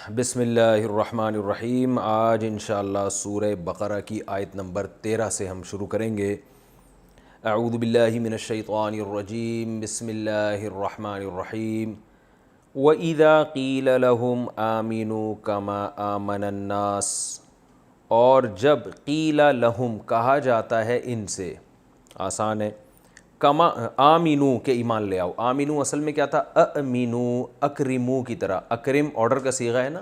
بسم اللہ الرحمن الرحیم۔ آج انشاءاللہ سورہ بقرہ کی آیت نمبر 13 سے ہم شروع کریں گے۔ اعوذ باللہ من الشیطان الرجیم، بسم اللہ الرحمن الرحیم۔ وَإِذَا قِيلَ لَهُمْ آمِنُوا كَمَا آمَنَ النَّاسُ، اور جب قیل لہم کہا جاتا ہے ان سے، آسان ہے، کما آمینو کہ ایمان لے آؤ۔ آمینو اصل میں کیا تھا؟ امینو، اکرمو کی طرح، اکرم آرڈر کا صیغہ ہے نا،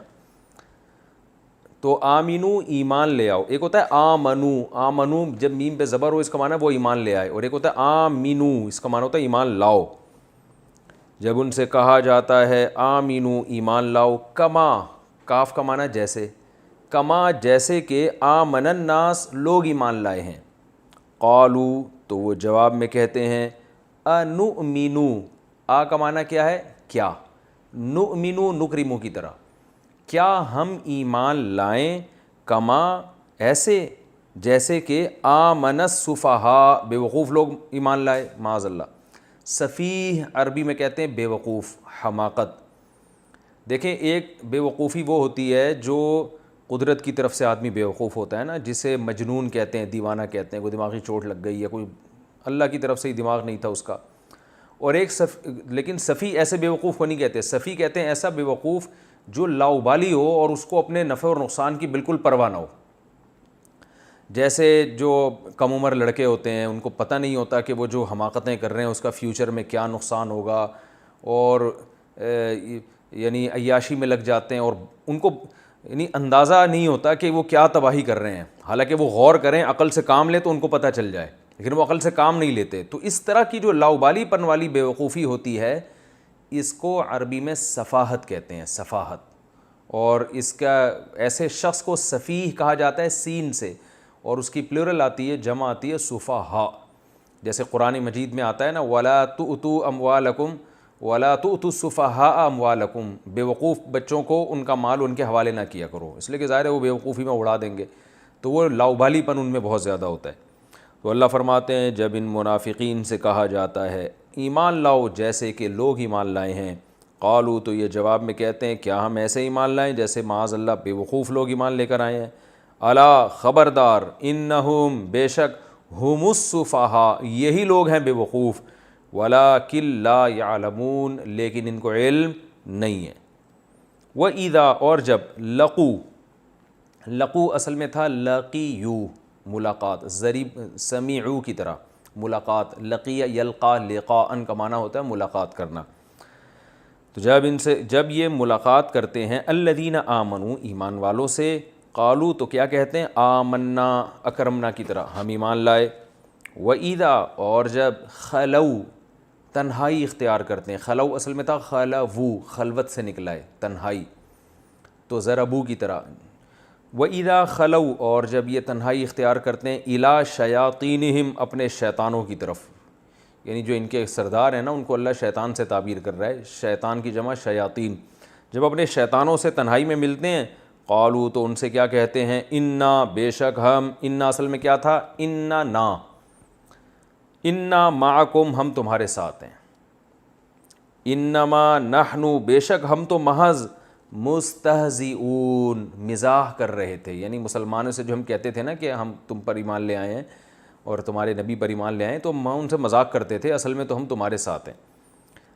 تو آمینو ایمان لے آؤ۔ ایک ہوتا ہے آمنو، آمنو جب میم پہ زبر ہو اس کا معنی ہے وہ ایمان لے آئے، اور ایک ہوتا ہے آمینو اس کا معنی ہوتا ہے ایمان لاؤ۔ جب ان سے کہا جاتا ہے آمینو ایمان لاؤ، کما کاف کا معنی جیسے، کما جیسے کہ آمن الناس لوگ ایمان لائے ہیں، قالو تو وہ جواب میں کہتے ہیں انؤمنو، آ کا معنی کیا ہے؟ کیا، نؤمنو نکرمو کی طرح، کیا ہم ایمان لائیں، کما ایسے جیسے کہ آمن السفہاء بے وقوف لوگ ایمان لائے، معاذ اللہ۔ سفیہ عربی میں کہتے ہیں بے وقوف، حماقت۔ دیکھیں ایک بے وقوفی وہ ہوتی ہے جو قدرت کی طرف سے آدمی بے وقوف ہوتا ہے نا، جسے مجنون کہتے ہیں، دیوانہ کہتے ہیں، کوئی دماغی چوٹ لگ گئی ہے، کوئی اللہ کی طرف سے ہی دماغ نہیں تھا اس کا۔ اور ایک لیکن صفی ایسے بے وقوف کو نہیں کہتے، صفی کہتے ہیں ایسا بے وقوف جو لاؤبالی ہو اور اس کو اپنے نفع اور نقصان کی بالکل پرواہ نہ ہو۔ جیسے جو کم عمر لڑکے ہوتے ہیں ان کو پتہ نہیں ہوتا کہ وہ جو حماقتیں کر رہے ہیں اس کا فیوچر میں کیا نقصان ہوگا، اور یعنی عیاشی میں لگ جاتے ہیں، اور ان کو یعنی اندازہ نہیں ہوتا کہ وہ کیا تباہی کر رہے ہیں، حالانکہ وہ غور کریں، عقل سے کام لیں تو ان کو پتہ چل جائے، لیکن وہ عقل سے کام نہیں لیتے۔ تو اس طرح کی جو لاؤبالی پن والی بے وقوفی ہوتی ہے اس کو عربی میں سفاہت کہتے ہیں، سفاہت۔ اور اس کا ایسے شخص کو سفیہ کہا جاتا ہے سین سے، اور اس کی پلورل آتی ہے، جمع آتی ہے سفہاء، جیسے قرآن مجید میں آتا ہے نا وَلَا تُؤْتُوا أَمْوَالَكُمْ وَلَا تُؤْتُوا السُّفَهَاءَ أَمْوَالَكُمْ، بے وقوف بچوں کو ان کا مال ان کے حوالے نہ کیا کرو، اس لیے کہ ظاہر ہے وہ بے وقوفی میں اڑا دیں گے، تو وہ لاؤبالی پن ان میں بہت زیادہ ہوتا ہے۔ تو اللہ فرماتے ہیں جب ان منافقین سے کہا جاتا ہے ایمان لاؤ جیسے کہ لوگ ایمان لائے ہیں، قالو تو یہ جواب میں کہتے ہیں کیا ہم ایسے ایمان لائیں جیسے معاذ اللہ بے وقوف لوگ ایمان لے کر آئے ہیں۔ الا خبردار، انہم بے شک، ہم السفہاء یہی لوگ ہیں بے وقوف، ولکن لا یعلمون لیکن ان کو علم نہیں ہے۔ وَإِذَا اور جب لقو اصل میں تھا لقیو ملاقات، ضریب سمیعو کی طرح ملاقات، لقیہ یلقا لقاءً کا معنی ہوتا ہے ملاقات کرنا۔ تو جب یہ ملاقات کرتے ہیں الذین آمنوا ایمان والوں سے، قالو تو کیا کہتے ہیں؟ آمنا اکرمنا کی طرح ہم ایمان لائے۔ وَإِذَا اور جب خلو تنہائی اختیار کرتے ہیں، خلو اصل میں تھا خلوو خلوت سے نکلا ہے تنہائی، تو ضربو کی طرح۔ وَإِذَا خلو اور جب یہ تنہائی اختیار کرتے ہیں اِلیٰ شیاطینہم اپنے شیطانوں کی طرف، یعنی جو ان کے سردار ہیں نا ان کو اللہ شیطان سے تعبیر کر رہا ہے، شیطان کی جمع شیاطین، جب اپنے شیطانوں سے تنہائی میں ملتے ہیں قالو تو ان سے کیا کہتے ہیں؟ انا بے شک ہم، انا اصل میں کیا تھا؟ انا نا، انا معکم ہم تمہارے ساتھ ہیں، انما نحنو بے شک ہم تو محض مستہزئون مزاح کر رہے تھے، یعنی مسلمانوں سے جو ہم کہتے تھے نا کہ ہم تم پر ایمان لے آئے ہیں اور تمہارے نبی پر ایمان لے آئے ہیں، تو ہم ان سے مذاق کرتے تھے، اصل میں تو ہم تمہارے ساتھ ہیں۔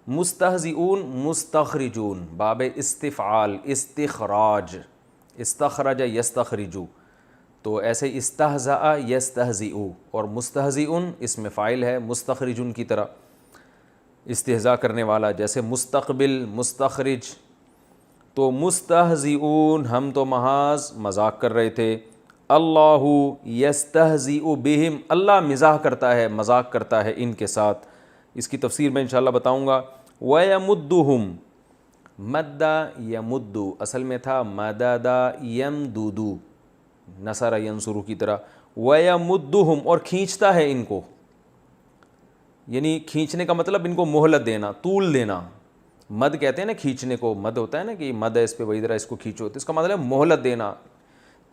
مستہزئون مستخرجون باب استفعال استخراج، استخرج یستخرجو، تو ایسے استہزأ یستہزئو، اور مستہزئون اس میں فاعل ہے مستخرجون کی طرح، استہزاء کرنے والا، جیسے مستقبل مستخرج، تو مستہزئون ہم تو محض مذاق کر رہے تھے۔ اللہ یستہزئ بہم اللہ مزاح کرتا ہے، مذاق کرتا ہے ان کے ساتھ، اس کی تفسیر میں انشاءاللہ بتاؤں گا۔ وَيَمُدُّهُمْ مد یمد اصل میں تھا مدد یمدد نصر ینصر کی طرح، وَيَمُدُّهُمْ اور کھینچتا ہے ان کو، یعنی کھینچنے کا مطلب ان کو مہلت دینا، طول دینا، مد کہتے ہیں نا کھینچنے کو، مد ہوتا ہے نا کہ مد ہے اس پہ وہی ذرا اس کو کھینچو، تو اس کا مطلب ہے مہلت دینا،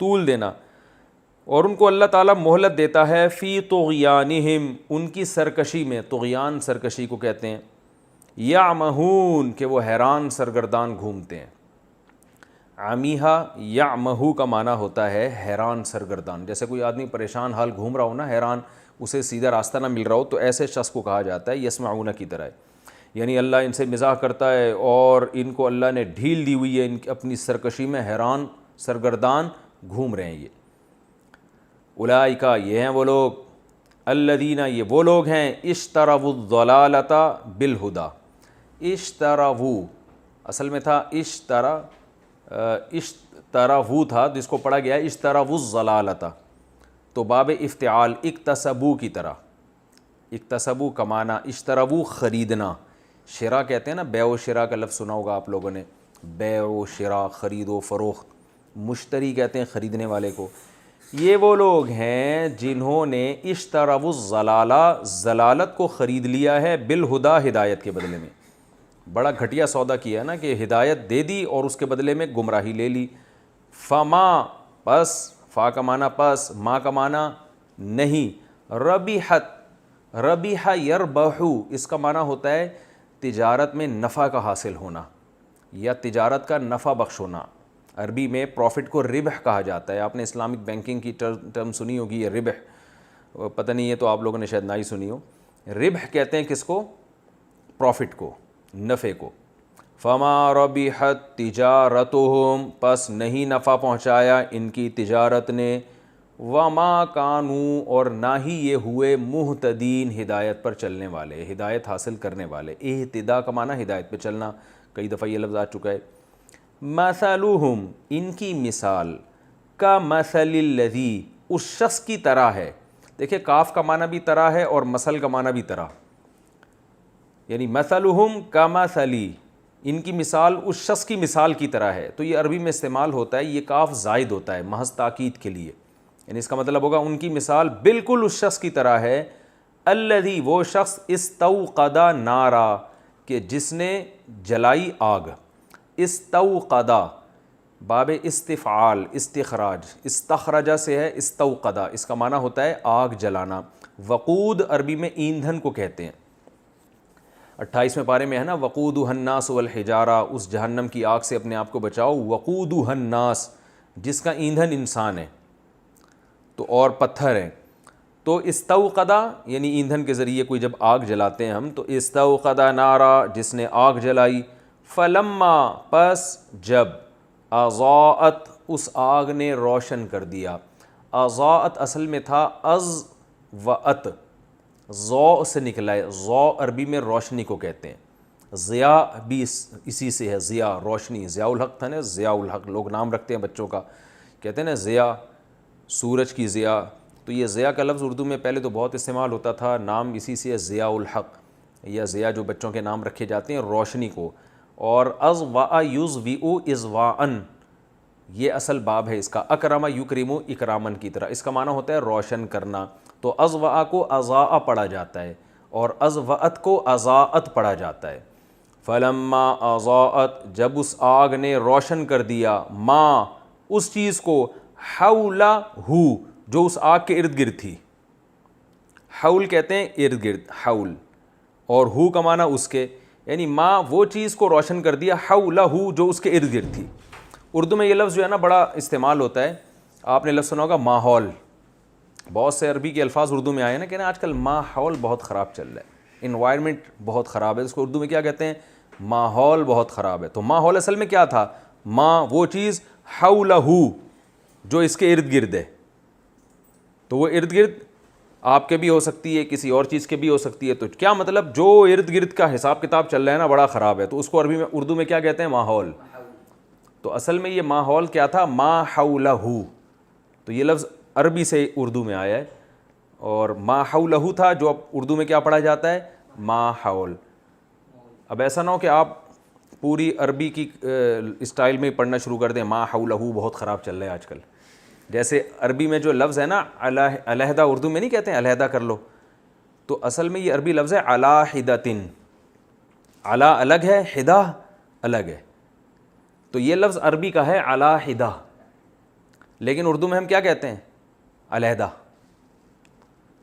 طول دینا، اور ان کو اللہ تعالیٰ مہلت دیتا ہے فی طغیانہم ان کی سرکشی میں، طغیان سرکشی کو کہتے ہیں، یعمہون کہ وہ حیران سرگردان گھومتے ہیں، عمیہا یعمہو کا معنی ہوتا ہے حیران سرگردان. جیسے کوئی آدمی پریشان حال گھوم رہا ہو نا, حیران, اسے سیدھا راستہ نہ مل رہا ہو, تو ایسے شخص کو کہا جاتا ہے یسمعون کی طرح. یعنی اللہ ان سے مزاح کرتا ہے اور ان کو اللہ نے ڈھیل دی ہوئی ہے, ان اپنی سرکشی میں حیران سرگردان گھوم رہے ہیں یہ. اولئک یہ ہیں وہ لوگ, الذین یہ وہ لوگ ہیں, اشتروا الضلالۃ بالہدی. اشتروا اصل میں تھا اشتروا تھا, جس کو پڑھا گیا ہے اشتروا الضلالۃ, تو باب افتعال اکتسبوا کی طرح. اکتسبوا کا معنی اشتروا خریدنا, شراء کہتے ہیں نا, بیع و شراء کا لفظ سنا ہوگا آپ لوگوں نے, بیع و شراء خرید و فروخت. مشتری کہتے ہیں خریدنے والے کو. یہ وہ لوگ ہیں جنہوں نے اشتروا الضلالہ, ضلالت کو خرید لیا ہے, بالہدی ہدایت کے بدلے میں. بڑا گھٹیا سودا کیا ہے نا, کہ ہدایت دے دی اور اس کے بدلے میں گمراہی لے لی. فما پس, فا کا معنی پس, ما کا معنی نہیں. ربحت, ربح یربح, اس کا معنی ہوتا ہے تجارت میں نفع کا حاصل ہونا یا تجارت کا نفع بخش ہونا. عربی میں پروفٹ کو ربح کہا جاتا ہے. آپ نے اسلامک بینکنگ کی ٹرم سنی ہوگی, یہ ربح, پتہ نہیں ہے تو آپ لوگوں نے شاید نہ ہی سنی ہو. ربح کہتے ہیں کس کو؟ پروفٹ کو, نفع کو. فما ربحت تجارتہم, پس نہیں نفع پہنچایا ان کی تجارت نے. وما کانوا, اور نہ ہی یہ ہوئے, مہتدین ہدایت پر چلنے والے, ہدایت حاصل کرنے والے. اہتداء کا معنی ہدایت پہ چلنا, کئی دفعہ یہ لفظ آ چکا ہے. مثلہم, ان کی مثال, کا مثل الذی, اس شخص کی طرح ہے. دیکھیں کاف کا معنی بھی طرح ہے اور مثل کا معنی بھی طرح, یعنی مثلہم کا مثلی, ان کی مثال اس شخص کی مثال کی طرح ہے. تو یہ عربی میں استعمال ہوتا ہے, یہ کاف زائد ہوتا ہے محض تاکید کے لیے, یعنی اس کا مطلب ہوگا ان کی مثال بالکل اس شخص کی طرح ہے. الذی, وہ شخص, استوقد نارا, کہ جس نے جلائی آگ. استوقدا باب استفعال استخراج, استخرجہ سے ہے استوقدا, اس کا معنی ہوتا ہے آگ جلانا. وقود عربی میں ایندھن کو کہتے ہیں. 28ویں پارے میں ہے نا, وقودھا الناس والحجارہ, اس جہنم کی آگ سے اپنے آپ کو بچاؤ. وقودھا الناس, جس کا ایندھن انسان ہے تو اور پتھر ہیں. تو استوقدا یعنی ایندھن کے ذریعے کوئی جب آگ جلاتے ہیں ہم, تو استوقدا نارا, جس نے آگ جلائی. فلما, پس جب, اضاءت, اس آگ نے روشن کر دیا. اضاءت اصل میں تھا اضوأت, ضوء سے نکلا ہے. ضوء عربی میں روشنی کو کہتے ہیں. ضیاء بھی اسی سے ہے, ضیاء روشنی. ضیاء الحق تھا نا, ضیاء الحق لوگ نام رکھتے ہیں بچوں کا, کہتے ہیں نا ضیاء, سورج کی ضیاء. تو یہ ضیاء کا لفظ اردو میں پہلے تو بہت استعمال ہوتا تھا, نام اسی سے ہے ضیاء الحق, یا ضیاء جو بچوں کے نام رکھے جاتے ہیں روشنی کو. اور اضوأ یضوئ اضواءً, یہ اصل باب ہے اس کا. اکرم یکرم اکرامن کی طرح, اس کا معنی ہوتا ہے روشن کرنا. تو اضوأ کو اضاء پڑھا جاتا ہے اور اضوأت کو اضاءت پڑھا جاتا ہے. فلما اضاءت, جب اس آگ نے روشن کر دیا, ما, اس چیز کو, حولہ, جو اس آگ کے ارد گرد تھی. حول کہتے ہیں ارد گرد, حول, اور ہو کا معنی اس کے, یعنی ما, وہ چیز کو روشن کر دیا, حولہ, جو اس کے ارد گرد تھی. اردو میں یہ لفظ جو ہے نا بڑا استعمال ہوتا ہے. آپ نے لفظ سنا ہوگا ماحول. بہت سے عربی کے الفاظ اردو میں آئے ہیں نا, کہ نا آج کل ماحول بہت خراب چل رہا ہے, انوائرمنٹ بہت خراب ہے. اس کو اردو میں کیا کہتے ہیں؟ ماحول بہت خراب ہے. تو ماحول اصل میں کیا تھا؟ ما, وہ چیز, حولہ, جو اس کے ارد گرد ہے. تو وہ ارد گرد آپ کے بھی ہو سکتی ہے, کسی اور چیز کے بھی ہو سکتی ہے. تو کیا مطلب, جو ارد گرد کا حساب کتاب چل رہا ہے نا بڑا خراب ہے, تو اس کو عربی میں, اردو میں کیا کہتے ہیں؟ ماحول. تو اصل میں یہ ماحول کیا تھا؟ ما حولہ. تو یہ لفظ عربی سے اردو میں آیا ہے, اور ما حولہ تھا جو اب اردو میں کیا پڑھا جاتا ہے؟ ماحول. اب ایسا نہ ہو کہ آپ پوری عربی کی اسٹائل میں پڑھنا شروع کر دیں, ما حولہ بہت خراب چل رہا ہے آج کل. جیسے عربی میں جو لفظ ہے نا علیحدہ, اردو میں نہیں کہتے ہیں علیحدہ کر لو, تو اصل میں یہ عربی لفظ ہے علی حدۃ. علی الگ ہے, حدہ الگ ہے. تو یہ لفظ عربی کا ہے علی حدہ, لیکن اردو میں ہم کیا کہتے ہیں؟ علیحدہ.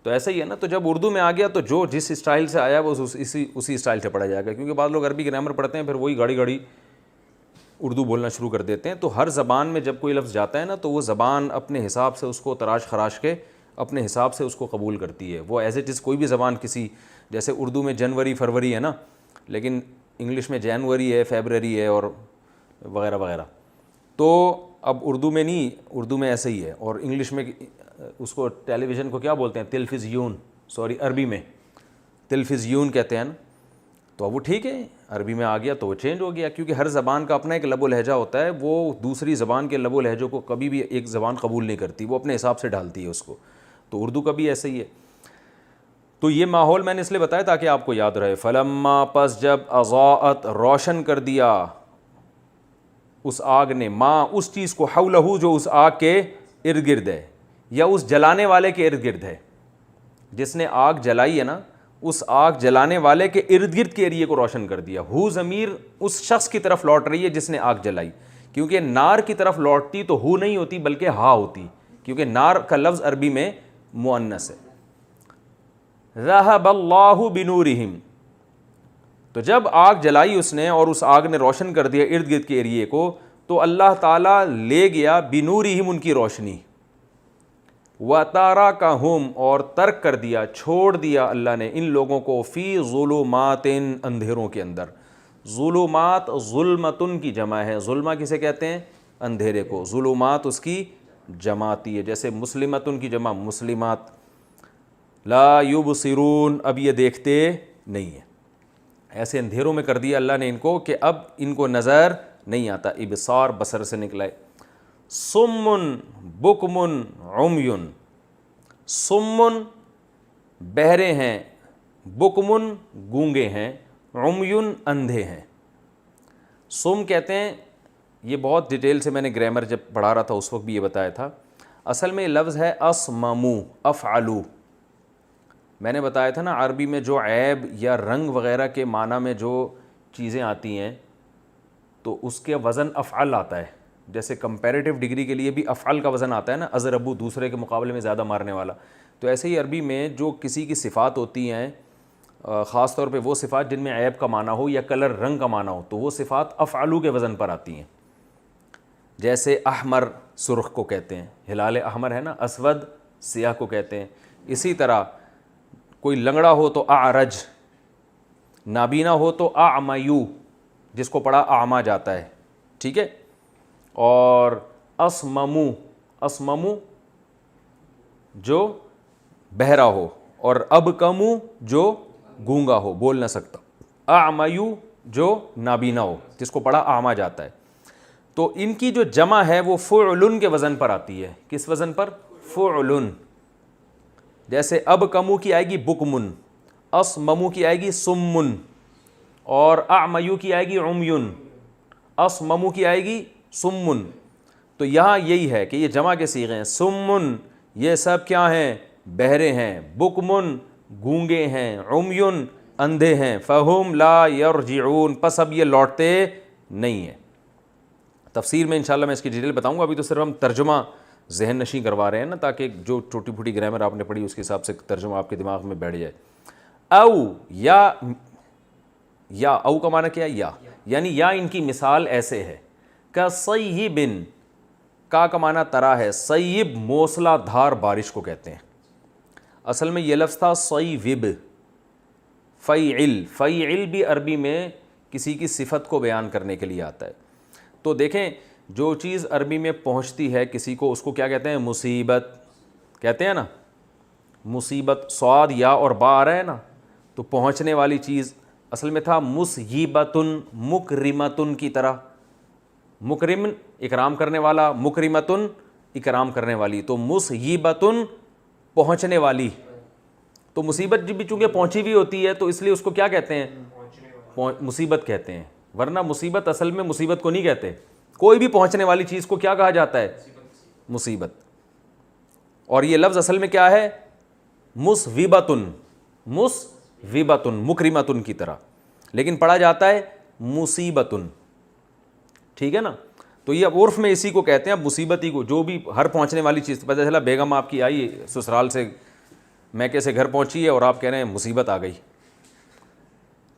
تو ایسا ہی ہے نا. تو جب اردو میں آ گیا تو جو جس اسٹائل سے آیا وہ اسی اسٹائل سے پڑھا جائے گا, کیونکہ بعض لوگ عربی گرامر پڑھتے ہیں پھر وہی گاڑی اردو بولنا شروع کر دیتے ہیں. تو ہر زبان میں جب کوئی لفظ جاتا ہے نا تو وہ زبان اپنے حساب سے اس کو تراش خراش کے اپنے حساب سے اس کو قبول کرتی ہے. وہ ایز اٹ از کوئی بھی زبان کسی, جیسے اردو میں جنوری فروری ہے نا, لیکن انگلش میں جنوری ہے, فیبرری ہے اور وغیرہ وغیرہ. تو اب اردو میں نہیں, اردو میں ایسے ہی ہے. اور انگلش میں اس کو ٹیلی ویژن کو کیا بولتے ہیں, تلفزیون, سوری عربی میں تلفزیون کہتے ہیں نا. تو اب وہ ٹھیک ہے, عربی میں آ گیا تو وہ چینج ہو گیا, کیونکہ ہر زبان کا اپنا ایک لب و لہجہ ہوتا ہے. وہ دوسری زبان کے لب و لہجوں کو کبھی بھی ایک زبان قبول نہیں کرتی, وہ اپنے حساب سے ڈالتی ہے اس کو. تو اردو کا بھی ایسے ہی ہے. تو یہ ماحول میں نے اس لیے بتایا تاکہ آپ کو یاد رہے. فلما, پس جب, اضاءت, روشن کر دیا اس آگ نے, ماں, اس چیز کو, حولہ, جو اس آگ کے ارد گرد ہے, یا اس جلانے والے کے ارد گرد ہے. جس نے آگ جلائی ہے نا, اس آگ جلانے والے کے ارد گرد کے ایریے کو روشن کر دیا. ہو ضمیر اس شخص کی طرف لوٹ رہی ہے جس نے آگ جلائی, کیونکہ نار کی طرف لوٹتی تو ہو نہیں ہوتی بلکہ ہا ہوتی, کیونکہ نار کا لفظ عربی میں مؤنث ہے. ذہب اللہ بنورہم, تو جب آگ جلائی اس نے اور اس آگ نے روشن کر دیا ارد گرد کے ایریے کو, تو اللہ تعالیٰ لے گیا بنورہم, ان کی روشنی, وَتَرَكَهُمْ, اور ترک کر دیا, چھوڑ دیا اللہ نے ان لوگوں کو, فی ظلمات, اندھیروں کے اندر. ظلمات ظلمتن کی جمع ہے. ظلمہ کسے کہتے ہیں, اندھیرے کو. ظلمات اس کی جماعتی ہے, جیسے مسلمتن کی جمع مسلمات. لا یبصرون, اب یہ دیکھتے نہیں ہیں. ایسے اندھیروں میں کر دیا اللہ نے ان کو کہ اب ان کو نظر نہیں آتا. ابصار بصر سے نکلا ہے. سمن بکمن عمیون, سمن بہرے ہیں, بکمن گونگے ہیں, عمیون اندھے ہیں. سم کہتے ہیں, یہ بہت ڈیٹیل سے میں نے گرامر جب پڑھا رہا تھا اس وقت بھی یہ بتایا تھا. اصل میں یہ لفظ ہے اسممو, افعلو. میں نے بتایا تھا نا عربی میں جو عیب یا رنگ وغیرہ کے معنی میں جو چیزیں آتی ہیں تو اس کے وزن افعل آتا ہے. جیسے کمپیریٹیو ڈگری کے لیے بھی افعل کا وزن آتا ہے نا, اضربو, دوسرے کے مقابلے میں زیادہ مارنے والا. تو ایسے ہی عربی میں جو کسی کی صفات ہوتی ہیں, خاص طور پہ وہ صفات جن میں عیب کا معنی ہو یا کلر رنگ کا معنی ہو, تو وہ صفات افعلو کے وزن پر آتی ہیں. جیسے احمر سرخ کو کہتے ہیں, ہلال احمر ہے نا, اسود سیاہ کو کہتے ہیں. اسی طرح کوئی لنگڑا ہو تو اعرج, نابینا ہو تو اعمیو, جس کو پڑھا اعما جاتا ہے, ٹھیک ہے. اور اسممو, اسممو جو بہرا ہو, اور ابکمو جو گونگا ہو, بول نہ سکتا. اعمیو جو نابینا ہو, جس کو پڑھا اعما جاتا ہے. تو ان کی جو جمع ہے وہ فعلن کے وزن پر آتی ہے. کس وزن پر, فعلن. جیسے ابکمو کی آئے گی بکمن, اسممو کی آئے گی سمن, اور اعمیو کی آئے گی عمیون, اسممو کی آئے گی سمن. تو یہاں یہی ہے کہ یہ جمع کے صیغے ہیں. سمن یہ سب کیا ہیں, بہرے ہیں, بکمن گونگے ہیں, عمیون اندھے ہیں, فہم لا یرجعون, پس اب یہ لوٹتے نہیں ہیں. تفسیر میں انشاءاللہ میں اس کی ڈیٹیل بتاؤں گا, ابھی تو صرف ہم ترجمہ ذہن نشیں کروا رہے ہیں نا, تاکہ جو چھوٹی پھوٹی گرامر آپ نے پڑھی اس کے حساب سے ترجمہ آپ کے دماغ میں بیٹھ جائے. او یا او کا معنی کیا ہے, یا, یعنی یا ان کی مثال ایسے ہے. کصیب, کا معنی طرح ہے, صیب موسلا دھار بارش کو کہتے ہیں. اصل میں یہ لفظ تھا صیوب, فیعل. فیعل بھی عربی میں کسی کی صفت کو بیان کرنے کے لیے آتا ہے. تو دیکھیں جو چیز عربی میں پہنچتی ہے کسی کو, اس کو کیا کہتے ہیں, مصیبت کہتے ہیں نا. مصیبت, صاد یا اور با آ رہا ہے نا, تو پہنچنے والی چیز اصل میں تھا مصیبتن, مکرمتن کی طرح. مکرم اکرام کرنے والا, مکرمتن اکرام کرنے والی. تو مصیبتن پہنچنے والی. تو مصیبت جب بھی چونکہ پہنچی ہوئی ہوتی ہے تو اس لیے اس کو کیا کہتے ہیں, مصیبت کہتے ہیں. ورنہ مصیبت اصل میں مصیبت کو نہیں کہتے. کوئی بھی پہنچنے والی چیز کو کیا کہا جاتا ہے, مصیبت. اور یہ لفظ اصل میں کیا ہے, مصوبتن, مصوبتن مکرمتن کی طرح, لیکن پڑھا جاتا ہے مصیبتن, ٹھیک ہے نا. تو یہ عرف میں اسی کو کہتے ہیں. اب مصیبت ہی کو, جو بھی ہر پہنچنے والی چیز, پتہ چلا بیگم آپ کی آئی سسرال سے میکے سے گھر پہنچی ہے اور آپ کہہ رہے ہیں مصیبت آ گئی,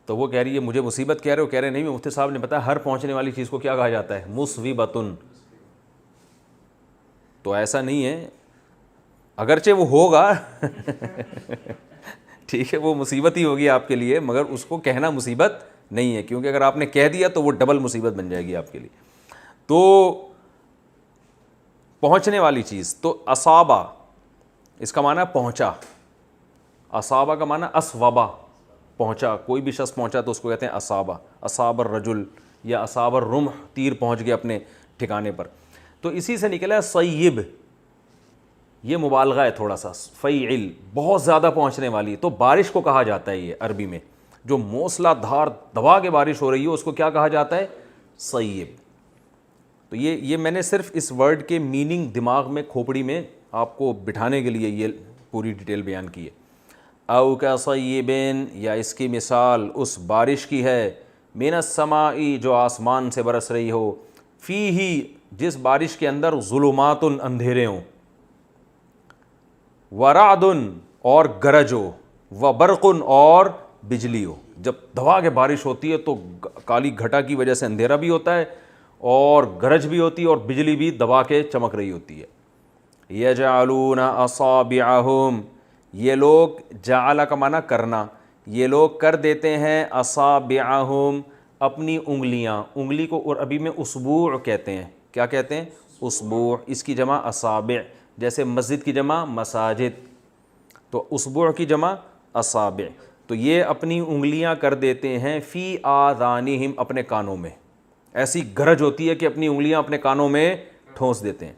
تو وہ کہہ رہی ہے مجھے مصیبت کہہ رہے ہو؟ کہہ رہے نہیں، مفتی صاحب نے بتایا ہر پہنچنے والی چیز کو کیا کہا جاتا ہے؟ مصیبتن. تو ایسا نہیں ہے، اگرچہ وہ ہوگا ٹھیک ہے، وہ مصیبت ہی ہوگی آپ کے لیے، مگر اس کو کہنا مصیبت نہیں ہے، کیونکہ اگر آپ نے کہہ دیا تو وہ ڈبل مصیبت بن جائے گی آپ کے لیے. تو پہنچنے والی چیز، تو اصابہ اس کا معنی ہے پہنچا. اصابہ کا معنی اسوبہ، پہنچا. کوئی بھی شخص پہنچا تو اس کو کہتے ہیں اصابہ. اصاب الرجل یا اصاب الرمح، تیر پہنچ گیا اپنے ٹھکانے پر. تو اسی سے نکلا ہے صیب، یہ مبالغہ ہے تھوڑا سا. فیعل، بہت زیادہ پہنچنے والی. تو بارش کو کہا جاتا ہے یہ عربی میں، جو موسلا دھار دبا کے بارش ہو رہی ہے اس کو کیا کہا جاتا ہے؟ صیب. تو یہ میں نے صرف اس ورڈ کے میننگ دماغ میں کھوپڑی میں آپ کو بٹھانے کے لیے یہ پوری ڈیٹیل بیان کی ہے. او کا صیبین، یا اس کی مثال اس بارش کی ہے، من السماء، جو آسمان سے برس رہی ہو، فیہ، جس بارش کے اندر ظلمات، اندھیرے ہوں، ورعد، اور گرج ہو، وبرق، اور بجلی ہو. جب دبا کے بارش ہوتی ہے تو کالی گھٹا کی وجہ سے اندھیرا بھی ہوتا ہے اور گرج بھی ہوتی ہے اور بجلی بھی دبا کے چمک رہی ہوتی ہے. یجعلون اصابعہم، یہ لوگ، جعل کا معنی کرنا، یہ لوگ کر دیتے ہیں اصابعہم، اپنی انگلیاں. انگلی کو عربی میں اسبوع کہتے ہیں. کیا کہتے ہیں؟ اسبوع. اس کی جمع اصابع، جیسے مسجد کی جمع مساجد، تو اسبوع کی جمع اصابع. تو یہ اپنی انگلیاں کر دیتے ہیں فی آذانہم، اپنے کانوں میں. ایسی گرج ہوتی ہے کہ اپنی انگلیاں اپنے کانوں میں ٹھونس دیتے ہیں.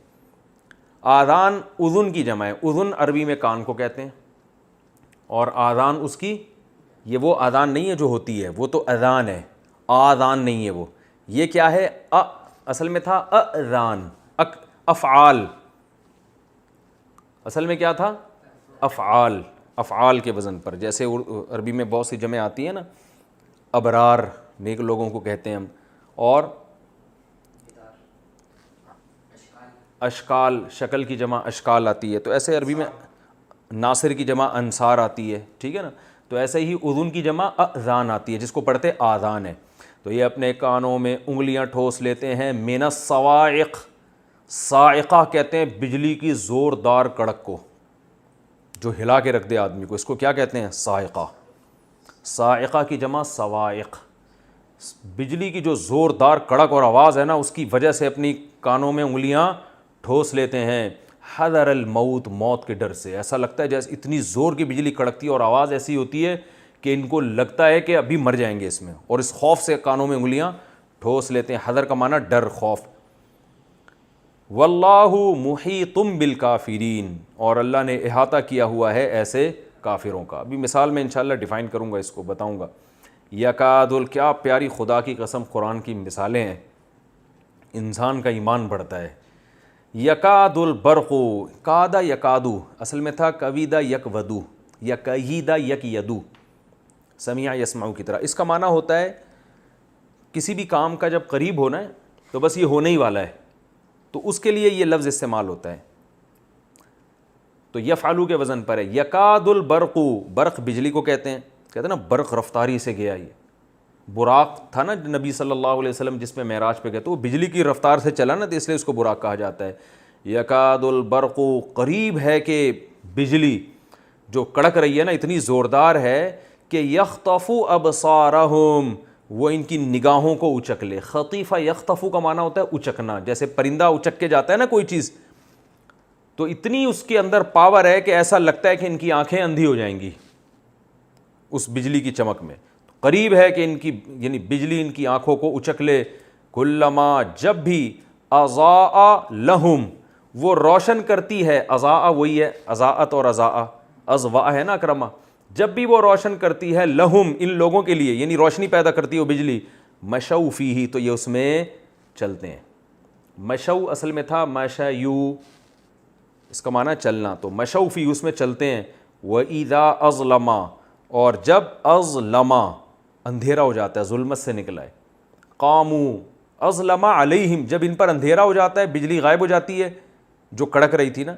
آذان اذن کی جمع ہے. اذن عربی میں کان کو کہتے ہیں، اور آذان اس کی، یہ وہ آذان نہیں ہے جو ہوتی ہے، وہ تو اذان ہے، آذان نہیں ہے وہ. یہ کیا ہے؟ اصل میں تھا اذان، افعال. اصل میں کیا تھا؟ افعال. افعال کے وزن پر، جیسے عربی میں بہت سی جمع آتی ہیں نا، ابرار نیک لوگوں کو کہتے ہیں ہم، اور اشکال، شکل کی جمع اشکال آتی ہے. تو ایسے عربی میں ناصر کی جمع انصار آتی ہے، ٹھیک ہے نا. تو ایسے ہی اذن کی جمع اذان آتی ہے، جس کو پڑھتے آذان ہے. تو یہ اپنے کانوں میں انگلیاں ٹھوس لیتے ہیں. من الصواعق، صاعقہ کہتے ہیں بجلی کی زوردار کڑک کو، جو ہلا کے رکھ دے آدمی کو، اس کو کیا کہتے ہیں؟ صاعقہ. صاعقہ کی جمع صواعق. بجلی کی جو زوردار کڑک اور آواز ہے نا، اس کی وجہ سے اپنی کانوں میں انگلیاں ٹھوس لیتے ہیں. حذر الموت، موت کے ڈر سے. ایسا لگتا ہے جیسے اتنی زور کی بجلی کڑکتی ہے اور آواز ایسی ہوتی ہے کہ ان کو لگتا ہے کہ ابھی مر جائیں گے اس میں، اور اس خوف سے کانوں میں انگلیاں ٹھوس لیتے ہیں. حذر کا معنی ڈر، خوف. واللہ محیط بالکافرین، اور اللہ نے احاطہ کیا ہوا ہے ایسے کافروں کا. ابھی مثال میں انشاءاللہ ڈیفائن کروں گا، اس کو بتاؤں گا. یکاد، کیا پیاری خدا کی قسم قرآن کی مثالیں ہیں، انسان کا ایمان بڑھتا ہے. یکاد البرق، کادا یکادو، اصل میں تھا کویدا یک ودو، یا کہیدا یک یدو، سمیع یسمعو کی طرح. اس کا معنی ہوتا ہے کسی بھی کام کا جب قریب ہونا ہے تو بس یہ ہونے ہی والا ہے، تو اس کے لیے یہ لفظ استعمال ہوتا ہے. تو یفعلو کے وزن پر ہے. یکاد البرق، برق بجلی کو کہتے ہیں نا، برق رفتاری سے گیا. یہ براق تھا نا نبی صلی اللہ علیہ وسلم جس میں معراج پہ گئے، تو وہ بجلی کی رفتار سے چلا نا، تو اس لیے اس کو براق کہا جاتا ہے. یکاد البرق، قریب ہے کہ بجلی جو کڑک رہی ہے نا اتنی زوردار ہے کہ یخطف ابصارہم، وہ ان کی نگاہوں کو اچک لے. خطیفہ یخطف کا معنی ہوتا ہے اچکنا، جیسے پرندہ اچک کے جاتا ہے نا کوئی چیز، تو اتنی اس کے اندر پاور ہے کہ ایسا لگتا ہے کہ ان کی آنکھیں اندھی ہو جائیں گی اس بجلی کی چمک میں. قریب ہے کہ ان کی، یعنی بجلی ان کی آنکھوں کو اچک لے. کلما، جب بھی، اضاء لہم، وہ روشن کرتی ہے. اضاء وہی ہے اضاءت اور اضاء، اضواء ہے نا اکرما. جب بھی وہ روشن کرتی ہے لہم، ان لوگوں کے لیے، یعنی روشنی پیدا کرتی ہے وہ بجلی. مشوا فیہ، تو یہ اس میں چلتے ہیں. مشو اصل میں تھا مشیو، اس کا معنی چلنا. تو مشوا فیہ، اس میں چلتے ہیں. وَإِذَا أَظْلَمَ، اور جب اظلما، اندھیرا ہو جاتا ہے، ظلمت سے نکلا ہے. قاموا، اظلم علیہم، جب ان پر اندھیرا ہو جاتا ہے، بجلی غائب ہو جاتی ہے جو کڑک رہی تھی نا،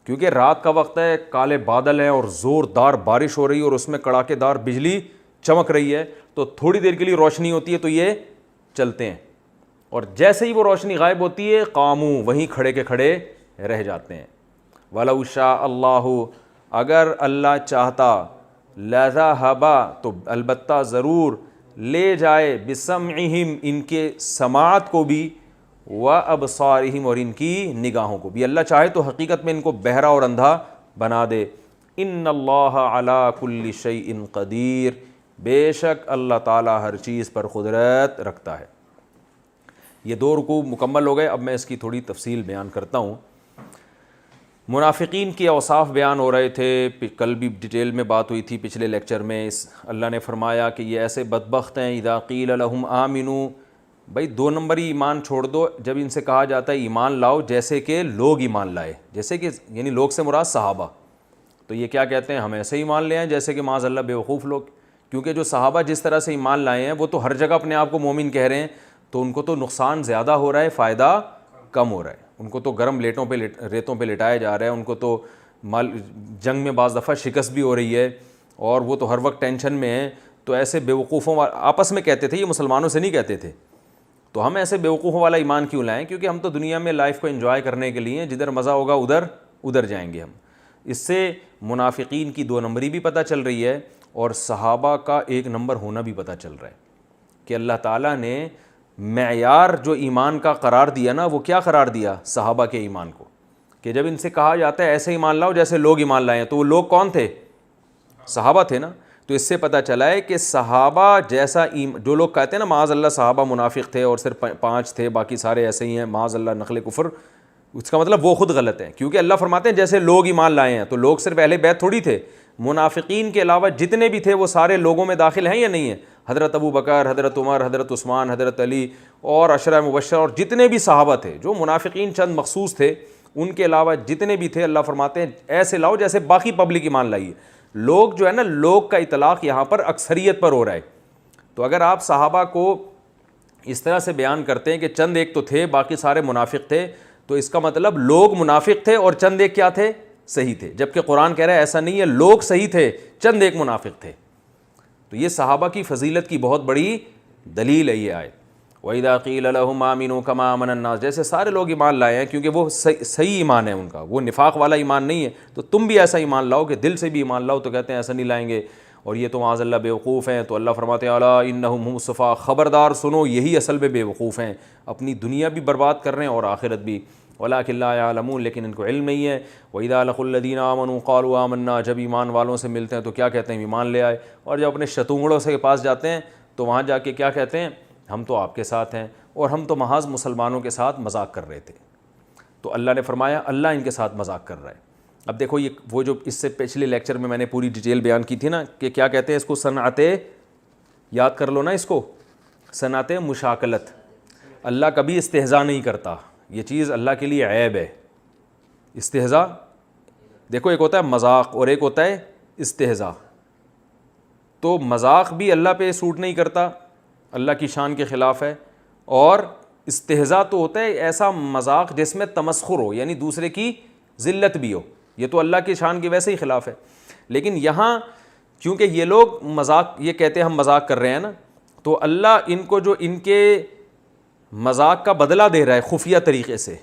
کیونکہ رات کا وقت ہے، کالے بادل ہیں اور زوردار بارش ہو رہی ہے اور اس میں کڑاکے دار بجلی چمک رہی ہے، تو تو تھوڑی دیر کے لیے روشنی ہوتی ہے تو یہ چلتے ہیں, اور جیسے ہی وہ روشنی غائب ہوتی ہے قاموا, وہیں کھڑے کے کھڑے رہ جاتے ہیں. وَلَوْ شَاءَ اللَّهُ, اگر اللہ چاہتا, لَذَهَبَ, تو البتہ ضرور لے جائے, بِسَمْعِهِمْ, ان کے سماعت کو بھی, وَأَبْصَارِهِمْ, اور ان کی نگاہوں کو بھی. اللہ چاہے تو حقیقت میں ان کو بہرا اور اندھا بنا دے. اِنَّ اللَّهَ عَلَىٰ كُلِّ شَيْءٍ قَدِيرٌ, بے شک اللہ تعالیٰ ہر چیز پر قدرت رکھتا ہے. یہ 2 رکوع مکمل ہو گئے. اب میں اس کی تھوڑی تفصیل بیان کرتا ہوں. منافقین کے اوصاف بیان ہو رہے تھے, کل بھی ڈیٹیل میں بات ہوئی تھی پچھلے لیکچر میں. اللہ نے فرمایا کہ یہ ایسے بدبخت ہیں, اذا قیل لہم آمنو, بھائی 2 نمبری ایمان چھوڑ دو. جب ان سے کہا جاتا ہے ایمان لاؤ, جیسے کہ لوگ ایمان لائے, جیسے کہ یعنی لوگ سے مراد صحابہ, تو یہ کیا کہتے ہیں, ہم ایسے ایمان لے آئیں جیسے کہ معاذ اللہ بیوقوف لوگ. کیونکہ جو صحابہ جس طرح سے ایمان لائے ہیں وہ تو ہر جگہ اپنے آپ کو مومن کہہ رہے ہیں, تو ان کو تو نقصان زیادہ ہو رہا ہے, فائدہ کم ہو رہا ہے. ان کو تو گرم ریتوں پہ لٹایا جا رہا ہے, ان کو تو جنگ میں بعض دفعہ شکست بھی ہو رہی ہے, اور وہ تو ہر وقت ٹینشن میں ہیں. تو ایسے بیوقوفوں آپس میں کہتے تھے, یہ مسلمانوں سے نہیں کہتے تھے. تو ہم ایسے بیوقوفوں والا ایمان کیوں لائیں, کیونکہ ہم تو دنیا میں لائف کو انجوائے کرنے کے لیے جدھر مزہ ہوگا ادھر جائیں گے ہم. اس سے منافقین کی 2 نمبری بھی پتہ چل رہی ہے, اور صحابہ کا 1 نمبر ہونا بھی پتہ چل رہا ہے کہ اللہ تعالیٰ نے معیار جو ایمان کا قرار دیا نا, وہ کیا قرار دیا صحابہ کے ایمان کو, کہ جب ان سے کہا جاتا ہے ایسے ایمان لاؤ جیسے لوگ ایمان لائے ہیں, تو وہ لوگ کون تھے, صحابہ تھے نا. تو اس سے پتہ چلا ہے کہ صحابہ جیسا جو لوگ کہتے ہیں نا معاذ اللہ صحابہ منافق تھے اور صرف 5 تھے باقی سارے ایسے ہی ہیں معاذ اللہ نقل کفر, اس کا مطلب وہ خود غلط ہے. کیونکہ اللہ فرماتے ہیں جیسے لوگ ایمان لائے ہیں, تو لوگ صرف اہل بیت تھوڑی تھے, منافقین کے علاوہ جتنے بھی تھے وہ سارے لوگوں میں داخل ہیں یا نہیں ہیں. حضرت ابو بکر, حضرت عمر, حضرت عثمان, حضرت علی اور عشرہ مبشرہ, اور جتنے بھی صحابہ تھے, جو منافقین چند مخصوص تھے, ان کے علاوہ جتنے بھی تھے, اللہ فرماتے ہیں ایسے لاؤ جیسے باقی پبلک ایمان لائی ہے. لوگ جو ہے نا, لوگ کا اطلاق یہاں پر اکثریت پر ہو رہا ہے. تو اگر آپ صحابہ کو اس طرح سے بیان کرتے ہیں کہ چند ایک تو تھے باقی سارے منافق تھے, تو اس کا مطلب لوگ منافق تھے اور چند ایک کیا تھے, صحیح تھے. جبکہ قرآن کہہ رہا ہے ایسا نہیں ہے, لوگ صحیح تھے, چند ایک منافق تھے. تو یہ صحابہ کی فضیلت کی بہت بڑی دلیل ہے یہ آیت. وَإِذَا قِيلَ لَهُمْ آمِنُوا كَمَا آمَنَ النَّاسُ, جیسے سارے لوگ ایمان لائے ہیں, کیونکہ وہ صحیح ایمان ہے ان کا, وہ نفاق والا ایمان نہیں ہے. تو تم بھی ایسا ایمان لاؤ کہ دل سے بھی ایمان لاؤ, تو کہتے ہیں ایسا نہیں لائیں گے, اور یہ تو معاذ اللہ بیوقوف ہیں. تو اللہ فرماتے ہیں الا انہم هم الصفا, خبردار سنو یہی اصل میں بیوقوف ہیں, اپنی دنیا بھی برباد کر رہے ہیں اور آخرت بھی. ولکن لا یعلمون, لیکن ان کو علم نہیں ہے. وَإِذَا لَقُوا الَّذِينَ آمَنُوا قَالُوا آمَنَّا, جب ایمان والوں سے ملتے ہیں تو کیا کہتے ہیں, ایمان لے آئے. اور جب اپنے شتونگڑوں سے کے پاس جاتے ہیں تو وہاں جا کے کیا کہتے ہیں, ہم تو آپ کے ساتھ ہیں, اور ہم تو محض مسلمانوں کے ساتھ مذاق کر رہے تھے. تو اللہ نے فرمایا اللہ ان کے ساتھ مذاق کر رہا ہے. اب دیکھو یہ وہ جو اس سے پچھلے لیکچر میں نے پوری ڈیٹیل بیان کی تھی نا, کہ کیا کہتے ہیں اس کو, صنعت, یاد کر لو نا اس کو, صنعت مشاکلت. اللہ کبھی استہزاء نہیں کرتا, یہ چیز اللہ کے لیے عیب ہے. استہزاء دیکھو, ایک ہوتا ہے مذاق اور ایک ہوتا ہے استہزاء. تو مذاق بھی اللہ پہ سوٹ نہیں کرتا, اللہ کی شان کے خلاف ہے. اور استہزاء تو ہوتا ہے ایسا مذاق جس میں تمسخر ہو, یعنی دوسرے کی ذلت بھی ہو, یہ تو اللہ کی شان کے ویسے ہی خلاف ہے. لیکن یہاں چونکہ یہ لوگ مذاق یہ کہتے ہیں ہم مذاق کر رہے ہیں نا, تو اللہ ان کو جو ان کے مذاق کا بدلہ دے رہا ہے خفیہ طریقے سے,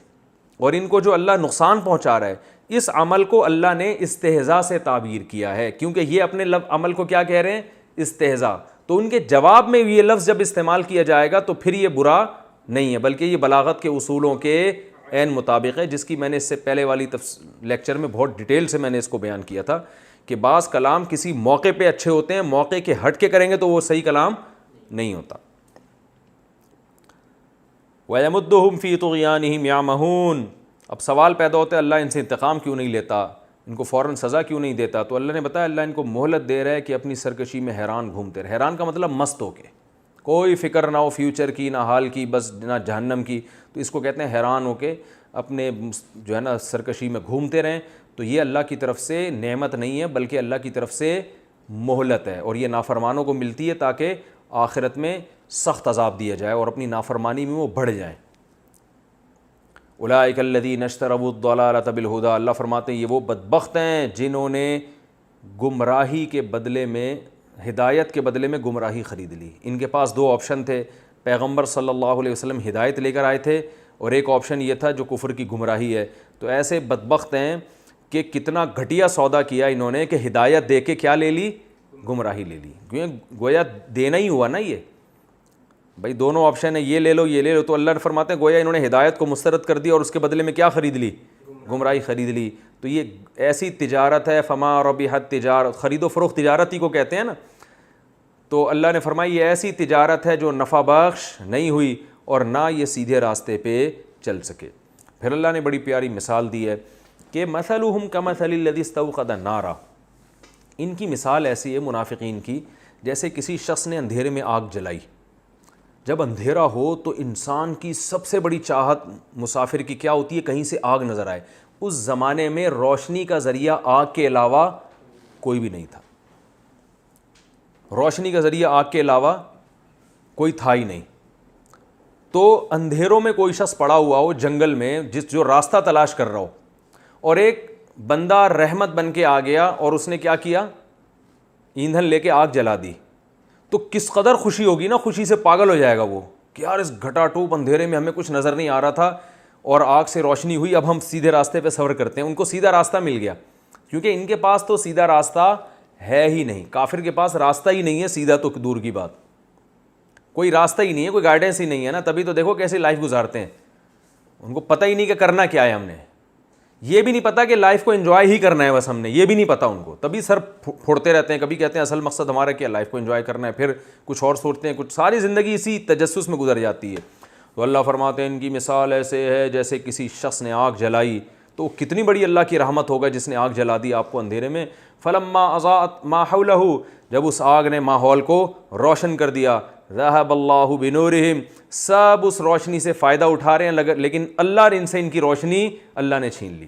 اور ان کو جو اللہ نقصان پہنچا رہا ہے, اس عمل کو اللہ نے استہزاء سے تعبیر کیا ہے. کیونکہ یہ اپنے عمل کو کیا کہہ رہے ہیں, استہزاء. تو ان کے جواب میں یہ لفظ جب استعمال کیا جائے گا تو پھر یہ برا نہیں ہے, بلکہ یہ بلاغت کے اصولوں کے عین مطابق ہے, جس کی میں نے اس سے پہلے والی لیکچر میں بہت ڈیٹیل سے میں نے اس کو بیان کیا تھا کہ بعض کلام کسی موقع پہ اچھے ہوتے ہیں, موقع کے ہٹ کے کریں گے تو وہ صحیح کلام نہیں ہوتا. وَيَمُدُّهُمْ فِي طُغْيَانِهِمْ يَعْمَهُونَ. اب سوال پیدا ہوتا ہے اللہ ان سے انتقام کیوں نہیں لیتا, ان کو فوراً سزا کیوں نہیں دیتا. تو اللہ نے بتایا اللہ ان کو مہلت دے رہا ہے کہ اپنی سرکشی میں حیران گھومتے رہے. حیران کا مطلب مست ہو کے, کوئی فکر نہ ہو فیوچر کی نہ حال کی, بس نہ جہنم کی. تو اس کو کہتے ہیں حیران ہو کے اپنے جو ہے نا سرکشی میں گھومتے رہیں. تو یہ اللہ کی طرف سے نعمت نہیں ہے بلکہ اللہ کی طرف سے مہلت ہے, اور یہ نافرمانوں کو ملتی ہے تاکہ آخرت میں سخت عذاب دیا جائے اور اپنی نافرمانی میں وہ بڑھ جائیں. اولئک الذین اشتروا الضلالۃ بالہدی, اللہ فرماتے ہیں یہ وہ بدبخت ہیں جنہوں نے گمراہی کے بدلے میں ہدایت کے بدلے میں گمراہی خرید لی. ان کے پاس دو آپشن تھے. پیغمبر صلی اللہ علیہ وسلم ہدایت لے کر آئے تھے اور ایک آپشن یہ تھا جو کفر کی گمراہی ہے. تو ایسے بدبخت ہیں کہ کتنا گھٹیا سودا کیا انہوں نے کہ ہدایت دے کے کیا لے لی؟ گمراہی لے لی. کیونکہ گویا دینا ہی ہوا نا. یہ بھائی دونوں آپشن ہیں, یہ لے لو یہ لے لو. تو اللہ نے فرماتے ہیں گویا انہوں نے ہدایت کو مسترد کر دیا اور اس کے بدلے میں کیا خرید لی؟ گمراہی خرید لی. تو یہ ایسی تجارت ہے, فما ربحت تجارت, خرید و فروخت تجارت ہی کو کہتے ہیں نا. تو اللہ نے فرمایا یہ ایسی تجارت ہے جو نفع بخش نہیں ہوئی اور نہ یہ سیدھے راستے پہ چل سکے. پھر اللہ نے بڑی پیاری مثال دی ہے کہ مثلہم کمثل الذی استوقد نارا, ان کی مثال ایسی ہے منافقین کی جیسے کسی شخص نے اندھیرے میں آگ جلائی. جب اندھیرا ہو تو انسان کی سب سے بڑی چاہت مسافر کی کیا ہوتی ہے؟ کہیں سے آگ نظر آئے. اس زمانے میں روشنی کا ذریعہ آگ کے علاوہ کوئی بھی نہیں تھا. روشنی کا ذریعہ آگ کے علاوہ کوئی تھا ہی نہیں. تو اندھیروں میں کوئی شخص پڑا ہوا ہو جنگل میں جو راستہ تلاش کر رہا ہو, اور ایک بندہ رحمت بن کے آ گیا اور اس نے کیا کیا؟ ایندھن لے کے آگ جلا دی. تو کس قدر خوشی ہوگی نا, خوشی سے پاگل ہو جائے گا وہ کہ یار اس گھٹا ٹوپ اندھیرے میں ہمیں کچھ نظر نہیں آ رہا تھا اور آگ سے روشنی ہوئی, اب ہم سیدھے راستے پہ سفر کرتے ہیں. ان کو سیدھا راستہ مل گیا, کیونکہ ان کے پاس تو سیدھا راستہ ہے ہی نہیں. کافر کے پاس راستہ ہی نہیں ہے سیدھا, تو دور کی بات, کوئی راستہ ہی نہیں ہے, کوئی گائیڈنس ہی نہیں ہے نا. تبھی تو دیکھو کیسے لائف گزارتے ہیں. ان کو پتہ ہی نہیں کہ کرنا کیا ہے. ہم نے یہ بھی نہیں پتا کہ لائف کو انجوائے ہی کرنا ہے بس, ہم نے یہ بھی نہیں پتا ان کو. تبھی سر پھوڑتے رہتے ہیں. کبھی کہتے ہیں اصل مقصد ہمارا کیا, لائف کو انجوائے کرنا ہے, پھر کچھ اور سوچتے ہیں. کچھ ساری زندگی اسی تجسس میں گزر جاتی ہے. تو اللہ فرماتے ہیں ان کی مثال ایسے ہے جیسے کسی شخص نے آگ جلائی. تو کتنی بڑی اللہ کی رحمت ہوگا جس نے آگ جلا دی آپ کو اندھیرے میں. فلما اضاءت ما حولہ, جب اس آگ نے ماحول کو روشن کر دیا. ذهب اللہ بنورہم, سب اس روشنی سے فائدہ اٹھا رہے ہیں, لیکن اللہ نے ان سے ان کی روشنی اللہ نے چھین لی.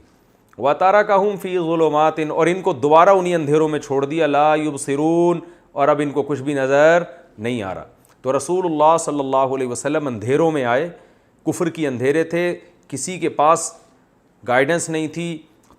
وَتَرَكَهُمْ فِي ظُلُمَاتٍ, اور ان کو دوبارہ انہی اندھیروں میں چھوڑ دیا. لَا يُبْصِرُونَ, اور اب ان کو کچھ بھی نظر نہیں آ رہا. تو رسول اللہ صلی اللہ علیہ وسلم اندھیروں میں آئے, کفر کی اندھیرے تھے, کسی کے پاس گائیڈنس نہیں تھی,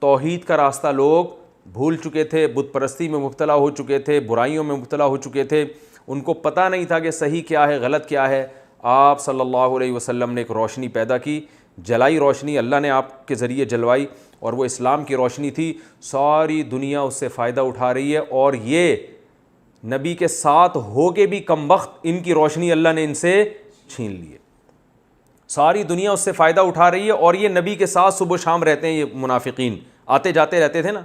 توحید کا راستہ لوگ بھول چکے تھے, بت پرستی میں مبتلا ہو چکے تھے, برائیوں میں مبتلا ہو چکے تھے, ان کو پتہ نہیں تھا کہ صحیح کیا ہے غلط کیا ہے. آپ صلی اللہ علیہ وسلم نے ایک روشنی پیدا کی, جلائی روشنی, اللہ نے آپ کے ذریعے جلوائی, اور وہ اسلام کی روشنی تھی. ساری دنیا اس سے فائدہ اٹھا رہی ہے, اور یہ نبی کے ساتھ ہو کے بھی کم وقت ان کی روشنی اللہ نے ان سے چھین لی ہے. ساری دنیا اس سے فائدہ اٹھا رہی ہے, اور یہ نبی کے ساتھ صبح و شام رہتے ہیں. یہ منافقین آتے جاتے رہتے تھے نا,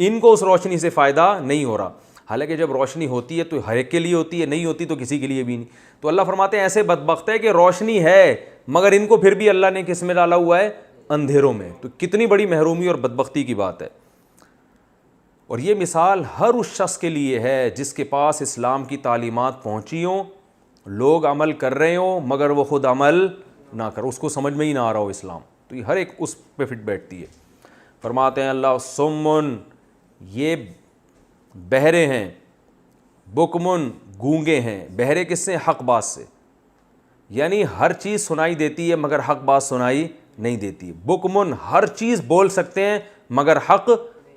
ان کو اس روشنی سے فائدہ نہیں ہو رہا. حالانکہ جب روشنی ہوتی ہے تو ہر ایک کے لیے ہوتی ہے, نہیں ہوتی تو کسی کے لیے بھی نہیں. تو اللہ فرماتے ہیں ایسے بدبخت ہے کہ روشنی ہے مگر ان کو پھر بھی اللہ نے کس میں ڈالا ہوا ہے؟ اندھیروں میں. تو کتنی بڑی محرومی اور بدبختی کی بات ہے. اور یہ مثال ہر اس شخص کے لیے ہے جس کے پاس اسلام کی تعلیمات پہنچی ہوں, لوگ عمل کر رہے ہوں مگر وہ خود عمل نہ کر, اس کو سمجھ میں ہی نہ آ رہا ہو اسلام. تو یہ ہر ایک اس پہ فٹ بیٹھتی ہے. فرماتے ہیں اللہ سمن, یہ بہرے ہیں, بکمن گونگے ہیں. بہرے کس سے؟ حق بات سے, یعنی ہر چیز سنائی دیتی ہے مگر حق بات سنائی نہیں دیتی. بکمن ہر چیز بول سکتے ہیں مگر حق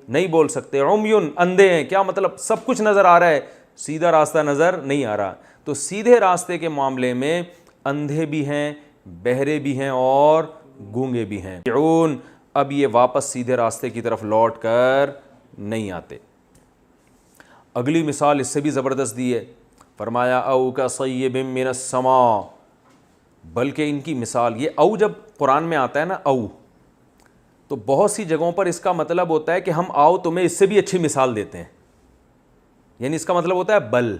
نہیں بول سکتے. عمیون اندھے ہیں, کیا مطلب سب کچھ نظر آ رہا ہے, سیدھا راستہ نظر نہیں آ رہا. تو سیدھے راستے کے معاملے میں اندھے بھی ہیں, بہرے بھی ہیں اور گونگے بھی ہیں. اب یہ واپس سیدھے راستے کی طرف لوٹ کر نہیں آتے. اگلی مثال اس سے بھی زبردست دی ہے. فرمایا او کا صیب من السماء, بلکہ ان کی مثال یہ او جب قرآن میں آتا ہے نا او, تو بہت سی جگہوں پر اس کا مطلب ہوتا ہے کہ ہم آؤ تمہیں اس سے بھی اچھی مثال دیتے ہیں. یعنی اس کا مطلب ہوتا ہے بل.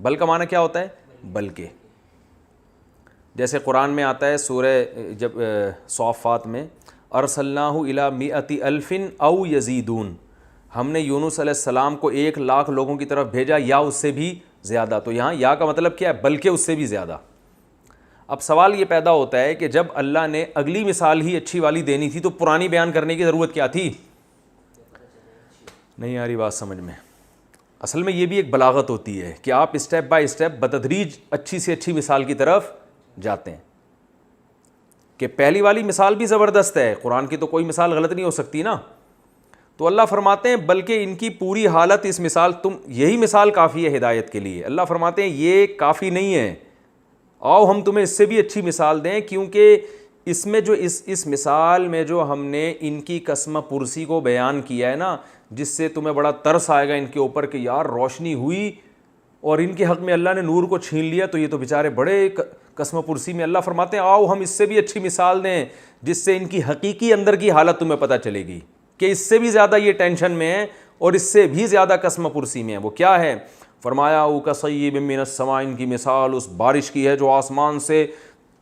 بل کا معنی کیا ہوتا ہے؟ بلکہ. جیسے قرآن میں آتا ہے سورہ جب صافات میں, ارسلناہ الی مئۃ الف او یزیدون, ہم نے یونس علیہ السلام کو 1,00,000 لوگوں کی طرف بھیجا یا اس سے بھی زیادہ. تو یہاں یا کا مطلب کیا ہے؟ بلکہ اس سے بھی زیادہ. اب سوال یہ پیدا ہوتا ہے کہ جب اللہ نے اگلی مثال ہی اچھی والی دینی تھی تو پرانی بیان کرنے کی ضرورت کیا تھی؟ نہیں آ رہی بات سمجھ میں. اصل میں یہ بھی ایک بلاغت ہوتی ہے کہ آپ اسٹیپ بائی اسٹیپ بتدریج اچھی سے اچھی مثال کی طرف جاتے ہیں. کہ پہلی والی مثال بھی زبردست ہے, قرآن کی تو کوئی مثال غلط نہیں ہو سکتی نا. تو اللہ فرماتے ہیں بلکہ ان کی پوری حالت اس مثال یہی مثال کافی ہے ہدایت کے لیے. اللہ فرماتے ہیں یہ کافی نہیں ہے, آؤ ہم تمہیں اس سے بھی اچھی مثال دیں, کیونکہ اس میں جو اس مثال میں جو ہم نے ان کی قسم پرسی کو بیان کیا ہے نا, جس سے تمہیں بڑا ترس آئے گا ان کے اوپر کہ یار روشنی ہوئی اور ان کے حق میں اللہ نے نور کو چھین لیا, تو یہ تو بیچارے بڑے قسم پرسی میں. اللہ فرماتے ہیں آؤ ہم اس سے بھی اچھی مثال دیں جس سے ان کی حقیقی اندر کی حالت تمہیں پتہ چلے گی کہ اس سے بھی زیادہ یہ ٹینشن میں ہے اور اس سے بھی زیادہ قسم پرسی میں ہے. وہ کیا ہے؟ فرمایا او کصیب من السماء, ان کی مثال اس بارش کی ہے جو آسمان سے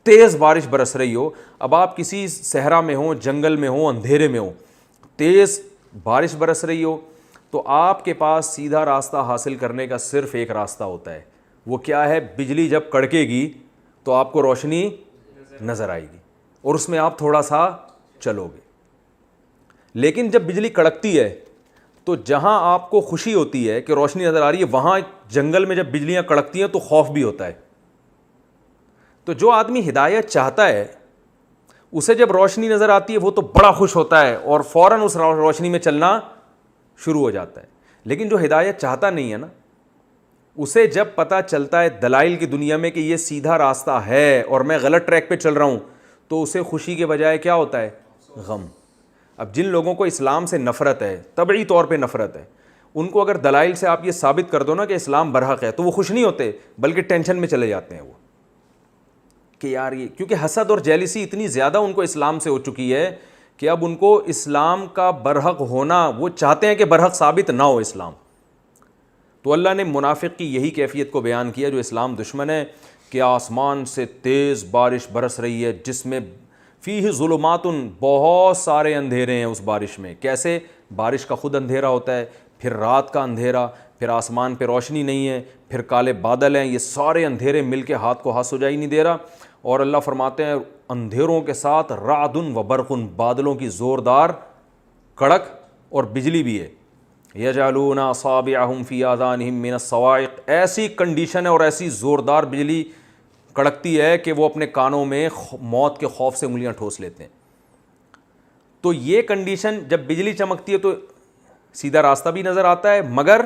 تیز بارش برس رہی ہو. اب آپ کسی صحرا میں ہوں, جنگل میں ہوں, اندھیرے میں ہوں, تیز بارش برس رہی ہو, تو آپ کے پاس سیدھا راستہ حاصل کرنے کا صرف ایک راستہ ہوتا ہے. وہ کیا ہے؟ بجلی جب کڑکے گی تو آپ کو روشنی نظر آئے گی اور اس میں آپ تھوڑا سا چلو گے. لیکن جب بجلی کڑکتی ہے تو جہاں آپ کو خوشی ہوتی ہے کہ روشنی نظر آ رہی ہے, وہاں جنگل میں جب بجلیاں کڑکتی ہیں تو خوف بھی ہوتا ہے. تو جو آدمی ہدایت چاہتا ہے اسے جب روشنی نظر آتی ہے وہ تو بڑا خوش ہوتا ہے اور فوراً اس روشنی میں چلنا شروع ہو جاتا ہے. لیکن جو ہدایت چاہتا نہیں ہے نا, اسے جب پتہ چلتا ہے دلائل کی دنیا میں کہ یہ سیدھا راستہ ہے اور میں غلط ٹریک پہ چل رہا ہوں, تو اسے خوشی کے بجائے کیا ہوتا ہے؟ غم. اب جن لوگوں کو اسلام سے نفرت ہے, طبعی طور پہ نفرت ہے, ان کو اگر دلائل سے آپ یہ ثابت کر دو نا کہ اسلام برحق ہے, تو وہ خوش نہیں ہوتے بلکہ ٹینشن میں چلے جاتے ہیں وہ کہ یار یہ, کیونکہ حسد اور جیلسی اتنی زیادہ ان کو اسلام سے ہو چکی ہے کہ اب ان کو اسلام کا برحق ہونا, وہ چاہتے ہیں کہ برحق ثابت نہ ہو اسلام. تو اللہ نے منافق کی یہی کیفیت کو بیان کیا جو اسلام دشمن ہے, کہ آسمان سے تیز بارش برس رہی ہے جس میں فیہ ظلمات, بہت سارے اندھیرے ہیں اس بارش میں. کیسے؟ بارش کا خود اندھیرا ہوتا ہے, پھر رات کا اندھیرا, پھر آسمان پہ روشنی نہیں ہے, پھر کالے بادل ہیں, یہ سارے اندھیرے مل کے ہاتھ کو ہاتھ سجا ہی نہیں دے رہا. اور اللہ فرماتے ہیں اندھیروں کے ساتھ رعد و برق, بادلوں کی زوردار کڑک اور بجلی بھی ہے. یجعلون اصابعهم فی آذانہم من الصواعق, ایسی کنڈیشن ہے اور ایسی زوردار بجلی کڑکتی ہے کہ وہ اپنے کانوں میں موت کے خوف سے انگلیاں ٹھوس لیتے ہیں. تو یہ کنڈیشن, جب بجلی چمکتی ہے تو سیدھا راستہ بھی نظر آتا ہے, مگر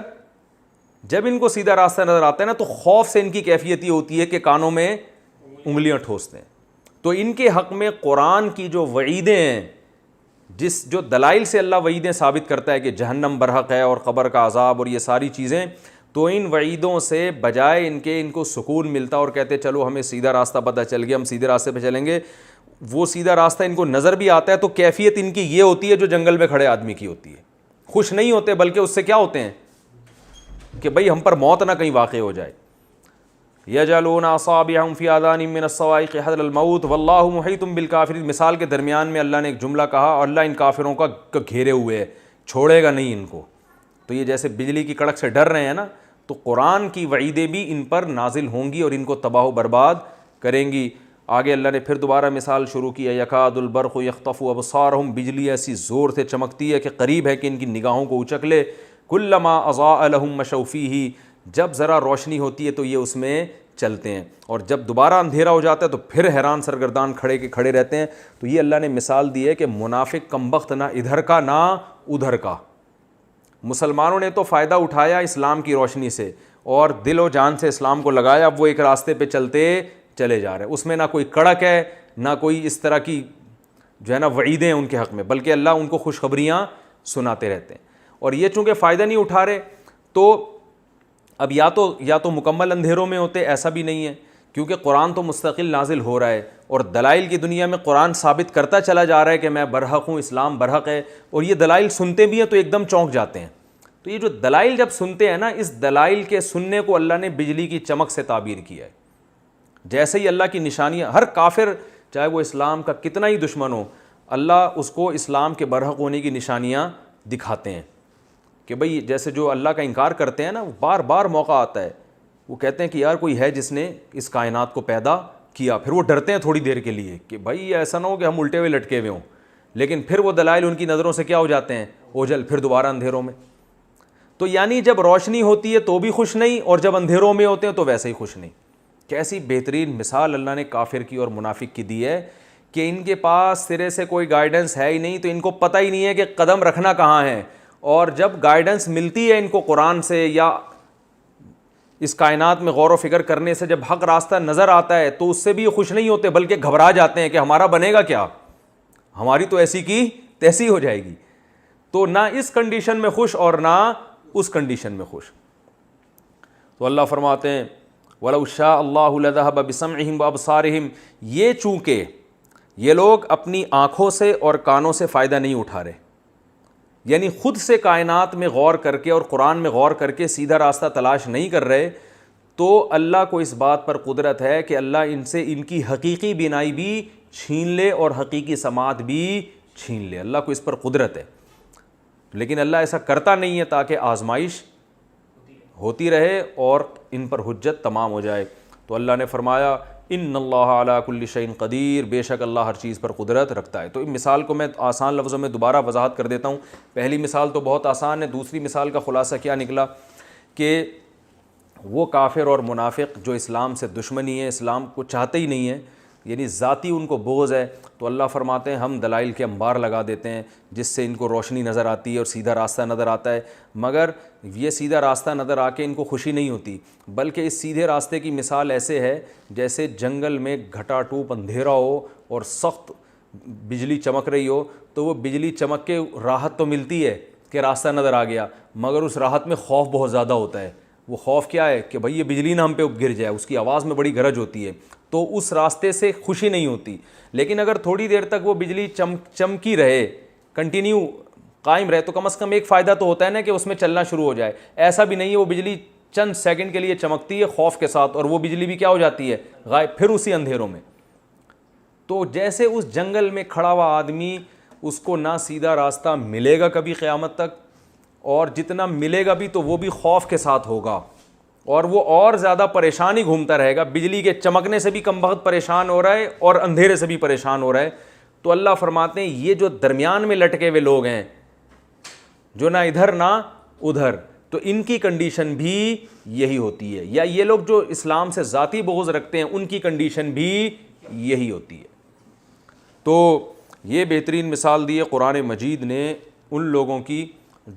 جب ان کو سیدھا راستہ نظر آتا ہے نا تو خوف سے ان کی کیفیت یہ ہوتی ہے کہ کانوں میں انگلیاں ٹھوستے ہیں. تو ان کے حق میں قرآن کی جو وعیدیں ہیں, جو دلائل سے اللہ وعیدیں ثابت کرتا ہے کہ جہنم برحق ہے اور قبر کا عذاب اور یہ ساری چیزیں, تو ان وعیدوں سے بجائے ان کو سکون ملتا اور کہتے چلو ہمیں سیدھا راستہ پتہ چل گیا, ہم سیدھے راستے پہ چلیں گے. وہ سیدھا راستہ ان کو نظر بھی آتا ہے تو کیفیت ان کی یہ ہوتی ہے جو جنگل میں کھڑے آدمی کی ہوتی ہے. خوش نہیں ہوتے بلکہ اس سے کیا ہوتے ہیں کہ بھئی ہم پر موت نہ کہیں واقع ہو جائے. یجعلون اصابعهم فی آذانہم من الصواعق حذر الموت واللہ محیط بالکافرین. مثال کے درمیان میں اللہ نے ایک جملہ کہا, اور اللہ ان کافروں کا گھیرے ہوئے ہے, چھوڑے گا نہیں ان کو. تو یہ جیسے بجلی کی کڑک سے ڈر رہے ہیں نا, تو قرآن کی وعیدیں بھی ان پر نازل ہوں گی اور ان کو تباہ و برباد کریں گی. آگے اللہ نے پھر دوبارہ مثال شروع کی ہے, یکاد البرق یخطف ابصارہم, بجلی ایسی زور سے چمکتی ہے کہ قریب ہے کہ ان کی نگاہوں کو اچک لے. کلما اضاء لہم مشوا فیہ, جب ذرا روشنی ہوتی ہے تو یہ اس میں چلتے ہیں, اور جب دوبارہ اندھیرا ہو جاتا ہے تو پھر حیران سرگردان کھڑے رہتے ہیں. تو یہ اللہ نے مثال دی ہے کہ منافق کمبخت نہ ادھر کا نہ ادھر کا. مسلمانوں نے تو فائدہ اٹھایا اسلام کی روشنی سے اور دل و جان سے اسلام کو لگایا, اب وہ ایک راستے پہ چلتے چلے جا رہے ہیں. اس میں نہ کوئی کڑک ہے نہ کوئی اس طرح کی جو ہے نا وعیدیں ان کے حق میں, بلکہ اللہ ان کو خوشخبریاں سناتے رہتے ہیں. اور یہ چونکہ فائدہ نہیں اٹھا رہے تو اب یا تو مکمل اندھیروں میں ہوتے, ایسا بھی نہیں ہے کیونکہ قرآن تو مستقل نازل ہو رہا ہے اور دلائل کی دنیا میں قرآن ثابت کرتا چلا جا رہا ہے کہ میں برحق ہوں, اسلام برحق ہے. اور یہ دلائل سنتے بھی ہیں تو ایک دم چونک جاتے ہیں. تو یہ جو دلائل جب سنتے ہیں نا, اس دلائل کے سننے کو اللہ نے بجلی کی چمک سے تعبیر کیا ہے. جیسے ہی اللہ کی نشانیاں, ہر کافر چاہے وہ اسلام کا کتنا ہی دشمن ہو, اللہ اس کو اسلام کے برحق ہونے کی نشانیاں دکھاتے ہیں کہ بھئی جیسے جو اللہ کا انکار کرتے ہیں نا, وہ بار بار موقع آتا ہے, وہ کہتے ہیں کہ یار کوئی ہے جس نے اس کائنات کو پیدا کیا. پھر وہ ڈرتے ہیں تھوڑی دیر کے لیے کہ بھئی ایسا نہ ہو کہ ہم الٹے ہوئے لٹکے ہوئے ہوں, لیکن پھر وہ دلائل ان کی نظروں سے کیا ہو جاتے ہیں, اوجھل, پھر دوبارہ اندھیروں میں. تو یعنی جب روشنی ہوتی ہے تو بھی خوش نہیں, اور جب اندھیروں میں ہوتے ہیں تو ویسے ہی خوش نہیں. کیسی بہترین مثال اللہ نے کافر کی اور منافق کی دی ہے کہ ان کے پاس سرے سے کوئی گائیڈنس ہے ہی نہیں, تو ان کو پتہ ہی نہیں ہے کہ قدم رکھنا کہاں ہے. اور جب گائیڈنس ملتی ہے ان کو قرآن سے یا اس کائنات میں غور و فکر کرنے سے جب حق راستہ نظر آتا ہے تو اس سے بھی یہ خوش نہیں ہوتے بلکہ گھبرا جاتے ہیں کہ ہمارا بنے گا کیا, ہماری تو ایسی کی تیسی ہو جائے گی. تو نہ اس کنڈیشن میں خوش اور نہ اس کنڈیشن میں خوش. تو اللہ فرماتے ہیں وَلَوْ شَاءَ اللَّهُ لَذَهَبَ بِسَمْعِهِمْ وَأَبْصَارِهِمْ, یہ چونکہ یہ لوگ اپنی آنکھوں سے اور کانوں سے فائدہ نہیں اٹھا رہے, یعنی خود سے کائنات میں غور کر کے اور قرآن میں غور کر کے سیدھا راستہ تلاش نہیں کر رہے, تو اللہ کو اس بات پر قدرت ہے کہ اللہ ان سے ان کی حقیقی بینائی بھی چھین لے اور حقیقی سماعت بھی چھین لے. اللہ کو اس پر قدرت ہے, لیکن اللہ ایسا کرتا نہیں ہے تاکہ آزمائش ہوتی رہے اور ان پر حجت تمام ہو جائے. تو اللہ نے فرمایا ان اللہ علی کل شیء قدیر, بے شک اللہ ہر چیز پر قدرت رکھتا ہے. تو اس مثال کو میں آسان لفظوں میں دوبارہ وضاحت کر دیتا ہوں. پہلی مثال تو بہت آسان ہے, دوسری مثال کا خلاصہ کیا نکلا کہ وہ کافر اور منافق جو اسلام سے دشمنی ہے, اسلام کو چاہتے ہی نہیں ہیں, یعنی ذاتی ان کو بغض ہے, تو اللہ فرماتے ہیں ہم دلائل کے انبار لگا دیتے ہیں جس سے ان کو روشنی نظر آتی ہے اور سیدھا راستہ نظر آتا ہے. مگر یہ سیدھا راستہ نظر آ کے ان کو خوشی نہیں ہوتی, بلکہ اس سیدھے راستے کی مثال ایسے ہے جیسے جنگل میں گھٹا ٹوپ اندھیرا ہو اور سخت بجلی چمک رہی ہو, تو وہ بجلی چمک کے راحت تو ملتی ہے کہ راستہ نظر آ گیا, مگر اس راحت میں خوف بہت زیادہ ہوتا ہے. وہ خوف کیا ہے کہ بھئی یہ بجلی نہ ہم پہ گر جائے, اس کی آواز میں بڑی گرج ہوتی ہے, تو اس راستے سے خوشی نہیں ہوتی. لیکن اگر تھوڑی دیر تک وہ بجلی چمکی رہے, کنٹینیو قائم رہے, تو کم از کم ایک فائدہ تو ہوتا ہے نا کہ اس میں چلنا شروع ہو جائے. ایسا بھی نہیں ہے, وہ بجلی چند سیکنڈ کے لیے چمکتی ہے خوف کے ساتھ اور وہ بجلی بھی کیا ہو جاتی ہے, غائب, پھر اسی اندھیروں میں. تو جیسے اس جنگل میں کھڑا ہوا آدمی, اس کو نہ سیدھا راستہ ملے گا کبھی قیامت تک, اور جتنا ملے گا بھی تو وہ بھی خوف کے ساتھ ہوگا, اور وہ اور زیادہ پریشان ہی گھومتا رہے گا. بجلی کے چمکنے سے بھی کم بخت پریشان ہو رہا ہے اور اندھیرے سے بھی پریشان ہو رہا ہے. تو اللہ فرماتے ہیں یہ جو درمیان میں لٹکے ہوئے لوگ ہیں, جو نہ ادھر نہ ادھر, تو ان کی کنڈیشن بھی یہی ہوتی ہے. یا یہ لوگ جو اسلام سے ذاتی بغض رکھتے ہیں ان کی کنڈیشن بھی یہی ہوتی ہے. تو یہ بہترین مثال دی ہے قرآن مجید نے ان لوگوں کی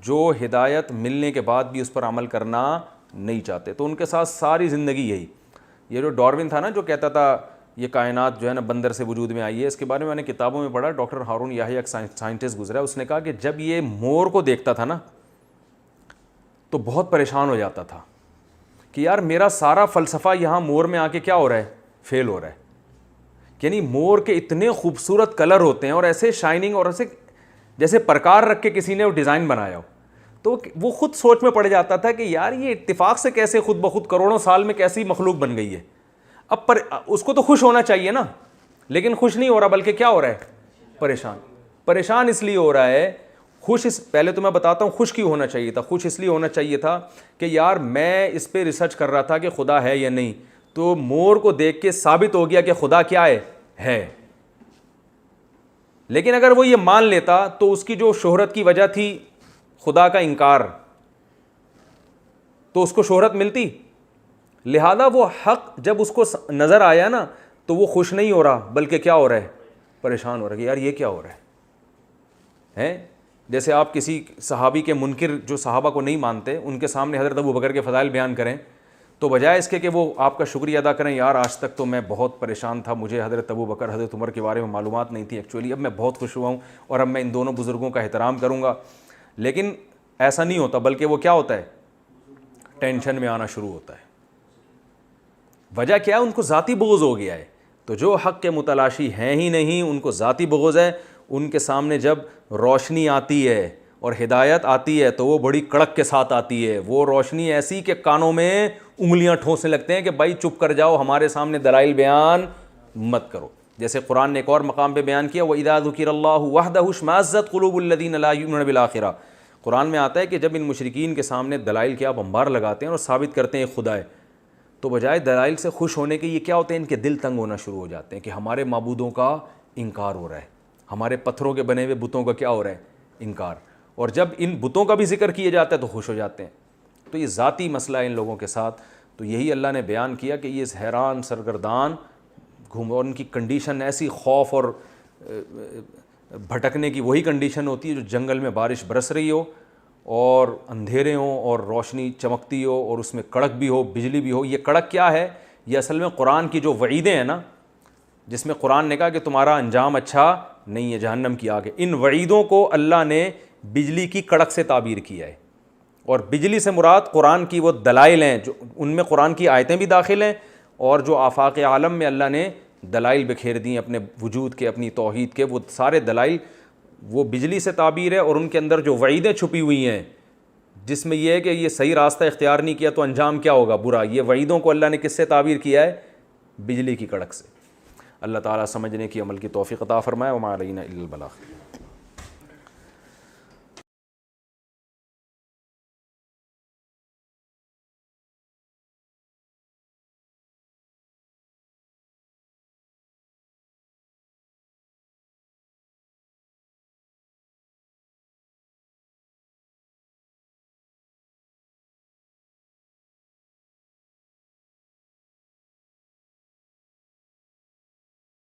جو ہدایت ملنے کے بعد بھی اس پر عمل کرنا نہیں چاہتے. تو ان کے ساتھ ساری زندگی یہی. یہ جو ڈاروین تھا نا, جو کہتا تھا یہ کائنات جو ہے نا بندر سے وجود میں آئی ہے, اس کے بارے میں نے کتابوں میں پڑھا. ڈاکٹر ہارون یحییٰ ایک سائنٹسٹ گزرا, اس نے کہا کہ جب یہ مور کو دیکھتا تھا نا تو بہت پریشان ہو جاتا تھا کہ یار میرا سارا فلسفہ یہاں مور میں آ کے کیا ہو رہا ہے, فیل ہو رہا ہے. یعنی مور کے اتنے خوبصورت کلر ہوتے ہیں اور ایسے شائننگ اور ایسے جیسے پرکار رکھ کے کسی نے وہ ڈیزائن بنایا ہو. تو وہ خود سوچ میں پڑ جاتا تھا کہ یار یہ اتفاق سے کیسے خود بخود کروڑوں سال میں کیسی مخلوق بن گئی ہے. اب اس کو تو خوش ہونا چاہیے نا, لیکن خوش نہیں ہو رہا بلکہ کیا ہو رہا ہے, پریشان اس لیے ہو رہا ہے. پہلے تو میں بتاتا ہوں خوش کیوں ہونا چاہیے تھا. خوش اس لیے ہونا چاہیے تھا کہ یار میں اس پہ ریسرچ کر رہا تھا کہ خدا ہے یا نہیں, تو مور کو دیکھ کے ثابت ہو گیا کہ خدا کیا ہے. لیکن اگر وہ یہ مان لیتا تو اس کی جو شہرت کی وجہ تھی خدا کا انکار, تو اس کو شہرت ملتی. لہذا وہ حق جب اس کو نظر آیا نا تو وہ خوش نہیں ہو رہا بلکہ کیا ہو رہا ہے, پریشان ہو رہا ہے کہ یار یہ کیا ہو رہا ہے. جیسے آپ کسی صحابی کے منکر جو صحابہ کو نہیں مانتے ان کے سامنے حضرت ابوبکر کے فضائل بیان کریں, تو بجائے اس کے کہ وہ آپ کا شکریہ ادا کریں, یار آج تک تو میں بہت پریشان تھا, مجھے حضرت ابوبکر حضرت عمر کے بارے میں معلومات نہیں تھی ایکچولی, اب میں بہت خوش ہوا ہوں اور اب میں ان دونوں بزرگوں کا احترام کروں گا. لیکن ایسا نہیں ہوتا, بلکہ وہ کیا ہوتا ہے, ٹینشن میں آنا شروع ہوتا ہے. وجہ کیا ہے, ان کو ذاتی بغض ہو گیا ہے. تو جو حق کے متلاشی ہیں ہی نہیں ان کو ذاتی بغض ہے. ان کے سامنے جب روشنی آتی ہے اور ہدایت آتی ہے تو وہ بڑی کڑک کے ساتھ آتی ہے. وہ روشنی ایسی کہ کانوں میں انگلیاں ٹھونسنے لگتے ہیں کہ بھائی چپ کر جاؤ, ہمارے سامنے دلائل بیان مت کرو. جیسے قرآن نے ایک اور مقام پہ بیان کیا, وَإِذَا ذُكِرَ اللَّهُ وَحْدَهُ اشْمَأَزَّتْ قُلُوبُ الَّذِينَ لَا يُؤْمِنُونَ بِالْآخِرَةِ. قرآن میں آتا ہے کہ جب ان مشرکین کے سامنے دلائل کے آپ انبار لگاتے ہیں اور ثابت کرتے ہیں خدا ہے, تو بجائے دلائل سے خوش ہونے کے یہ کیا ہوتے ہیں, ان کے دل تنگ ہونا شروع ہو جاتے ہیں کہ ہمارے معبودوں کا انکار ہو رہا ہے, ہمارے پتھروں کے بنے ہوئے بتوں کا کیا ہو رہا ہے, انکار. اور جب ان بتوں کا بھی ذکر کیا جاتا ہے تو خوش ہو جاتے ہیں. تو یہ ذاتی مسئلہ ہے ان لوگوں کے ساتھ. تو یہی اللہ نے بیان کیا کہ یہ حیران سرگردان گھوم, اور ان کی کنڈیشن ایسی خوف اور بھٹکنے کی وہی کنڈیشن ہوتی ہے جو جنگل میں بارش برس رہی ہو اور اندھیرے ہوں اور روشنی چمکتی ہو اور اس میں کڑک بھی ہو، بجلی بھی ہو. یہ کڑک کیا ہے؟ یہ اصل میں قرآن کی جو وعیدیں ہیں نا، جس میں قرآن نے کہا کہ تمہارا انجام اچھا نہیں ہے، جہنم کی آگ ہے، ان وعیدوں کو اللہ نے بجلی کی کڑک سے تعبیر کیا ہے. اور بجلی سے مراد قرآن کی وہ دلائل ہیں، جو ان میں قرآن کی آیتیں بھی داخل ہیں، اور جو آفاق عالم میں اللہ نے دلائل بکھیر دی اپنے وجود کے، اپنی توحید کے، وہ سارے دلائل وہ بجلی سے تعبیر ہے. اور ان کے اندر جو وعیدیں چھپی ہوئی ہیں، جس میں یہ ہے کہ یہ صحیح راستہ اختیار نہیں کیا تو انجام کیا ہوگا؟ برا. یہ وعیدوں کو اللہ نے کس سے تعبیر کیا ہے؟ بجلی کی کڑک سے. اللہ تعالیٰ سمجھنے کی، عمل کی توفیق عطا فرمائے. وما علینا الا البلاغ.